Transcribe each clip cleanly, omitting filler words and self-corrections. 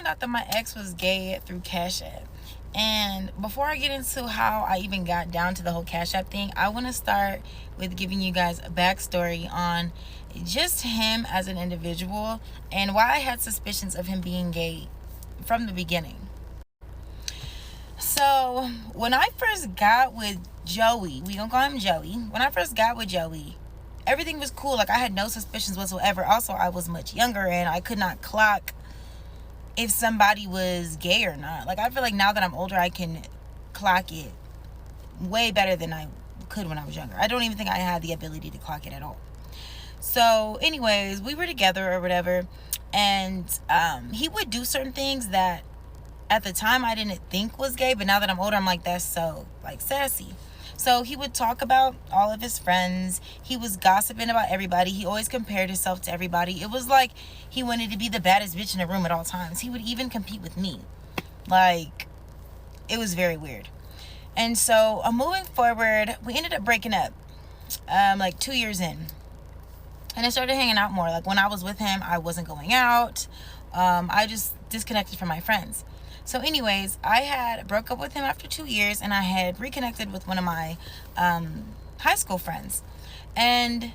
found out that my ex was gay through Cash App. And before I get into how I even got down to the whole Cash App thing, I want to start with giving you guys a backstory on just him as an individual and why I had suspicions of him being gay from the beginning. So, when I first got with Joey, we gonna call him Joey. When I first got with Joey, everything was cool. Like, I had no suspicions whatsoever. Also, I was much younger and I could not clock if somebody was gay or not. Like, I feel like now that I'm older, I can clock it way better than I could when I was younger. I don't even think I had the ability to clock it at all. So anyways, we were together or whatever, and he would do certain things that at the time I didn't think was gay, but now that I'm older, I'm like, that's so like sassy. So he would talk about all of his friends. He was gossiping about everybody. He always compared himself to everybody. It was like he wanted to be the baddest bitch in the room at all times. He would even compete with me. Like, it was very weird. And so moving forward, we ended up breaking up like 2 years in. And I started hanging out more. Like, when I was with him, I wasn't going out. I just disconnected from my friends. So anyways, I had broke up with him after 2 years, and I had reconnected with one of my high school friends. And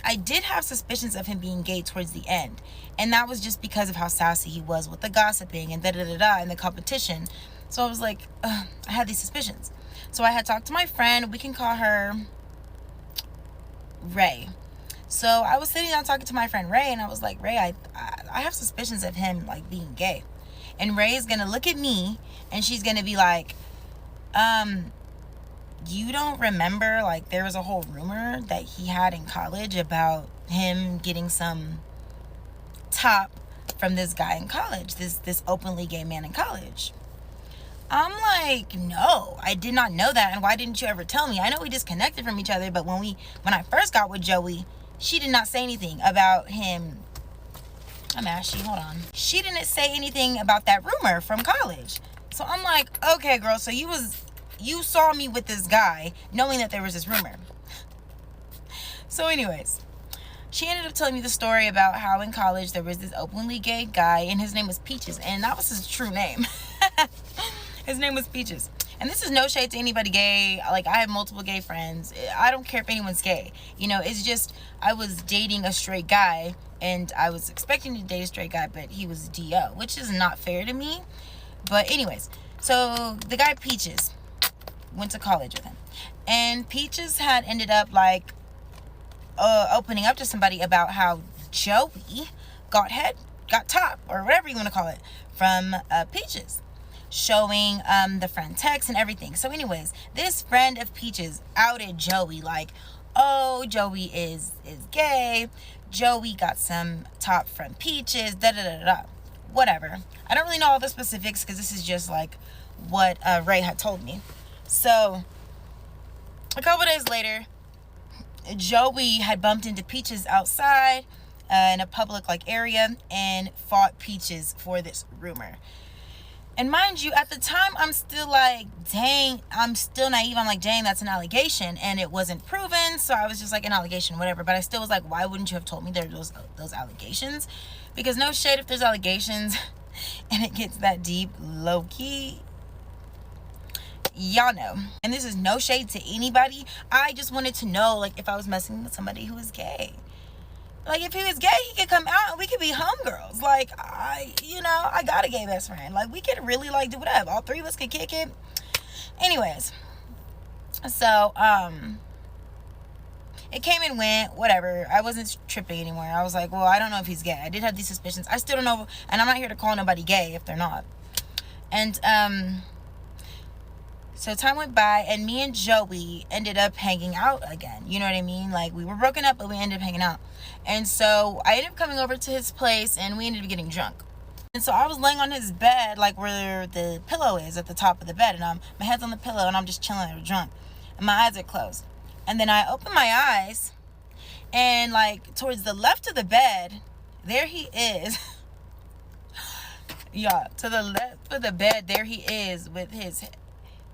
I did have suspicions of him being gay towards the end. And that was just because of how sassy he was with the gossiping and da-da-da-da and the competition. So I was like, I had these suspicions. So I had talked to my friend. We can call her Ray. So I was sitting down talking to my friend Ray, and I was like, Ray, I have suspicions of him like being gay. And Ray is gonna look at me and she's gonna be like, you don't remember, like, there was a whole rumor that he had in college about him getting some top from this guy in college, this openly gay man in college. I'm like, no, I did not know that, and why didn't you ever tell me? I know we disconnected from each other, but when I first got with Joey, she did not say anything about him. I'm ashy, hold on. She didn't say anything about that rumor from college. So I'm like, okay, girl, so you saw me with this guy knowing that there was this rumor. So anyways, she ended up telling me the story about how in college there was this openly gay guy, and his name was Peaches, and that was his true name. His name was Peaches. And this is no shade to anybody gay. Like, I have multiple gay friends. I don't care if anyone's gay. You know, it's just, I was dating a straight guy, and I was expecting to date a straight guy, but he was DO, which is not fair to me. But anyways, so the guy Peaches went to college with him. And Peaches had ended up, like, opening up to somebody about how Joey got top, or whatever you want to call it, from Peaches, showing the friend text and everything. So anyways, this friend of Peaches outed Joey, like, oh, Joey is gay, Joey got some top from Peaches, da-da-da-da, whatever. I don't really know all the specifics because this is just like what Ray had told me. So a couple days later, Joey had bumped into Peaches outside in a public like area and fought Peaches for this rumor. And mind you, at the time, I'm still like, dang, I'm still naive. I'm like, dang, that's an allegation. And it wasn't proven. So I was just like, an allegation, whatever. But I still was like, why wouldn't you have told me there were those allegations? Because no shade if there's allegations and it gets that deep, low key, y'all know. And this is no shade to anybody. I just wanted to know, like, if I was messing with somebody who was gay. Like, if he was gay, he could come out and we could be homegirls. Like, I got a gay best friend. Like, we could really, like, do whatever. All three of us could kick it. Anyways. So, it came and went, whatever. I wasn't tripping anymore. I was like, well, I don't know if he's gay. I did have these suspicions. I still don't know. And I'm not here to call nobody gay if they're not. And, so time went by, and me and Joey ended up hanging out again. You know what I mean? Like, we were broken up, but we ended up hanging out. And so I ended up coming over to his place, and we ended up getting drunk. And so I was laying on his bed, like where the pillow is at the top of the bed. And my head's on the pillow, and I'm just chilling or drunk. And my eyes are closed. And then I open my eyes, and, like, towards the left of the bed, there he is. Yeah, to the left of the bed, there he is with his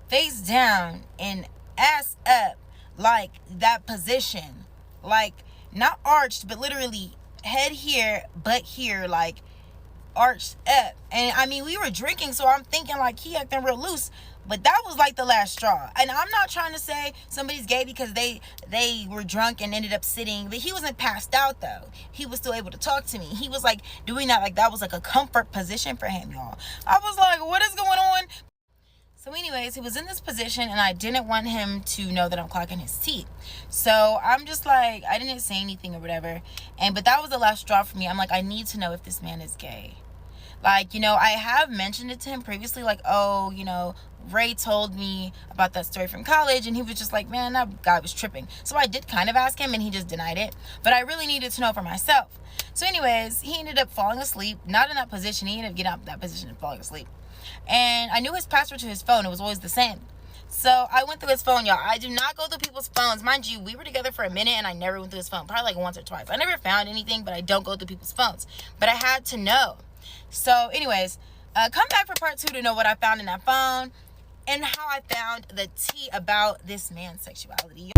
face down and ass up, like that position, like not arched, but literally head here, butt here, like arched up. And I mean, we were drinking, so I'm thinking like he acting real loose. But that was like the last straw. And I'm not trying to say somebody's gay because they were drunk and ended up sitting. But he wasn't passed out, though. He was still able to talk to me. He was like doing that like that was like a comfort position for him, y'all. I was like, what is going on? So anyways, he was in this position and I didn't want him to know that I'm clocking his teeth. So I'm just like, I didn't say anything or whatever. But that was the last straw for me. I'm like, I need to know if this man is gay. Like, you know, I have mentioned it to him previously, like, oh, you know, Ray told me about that story from college, and he was just like, man, that guy was tripping. So I did kind of ask him, and he just denied it. But I really needed to know for myself. So anyways, he ended up falling asleep, not in that position. He ended up getting out of that position and falling asleep. And I knew his password to his phone. It was always the same. So I went through his phone, y'all. I do not go through people's phones. Mind you, we were together for a minute and I never went through his phone. Probably like once or twice. I never found anything, but I don't go through people's phones. But I had to know. So anyways, come back for part 2 to know what I found in that phone and how I found the tea about this man's sexuality.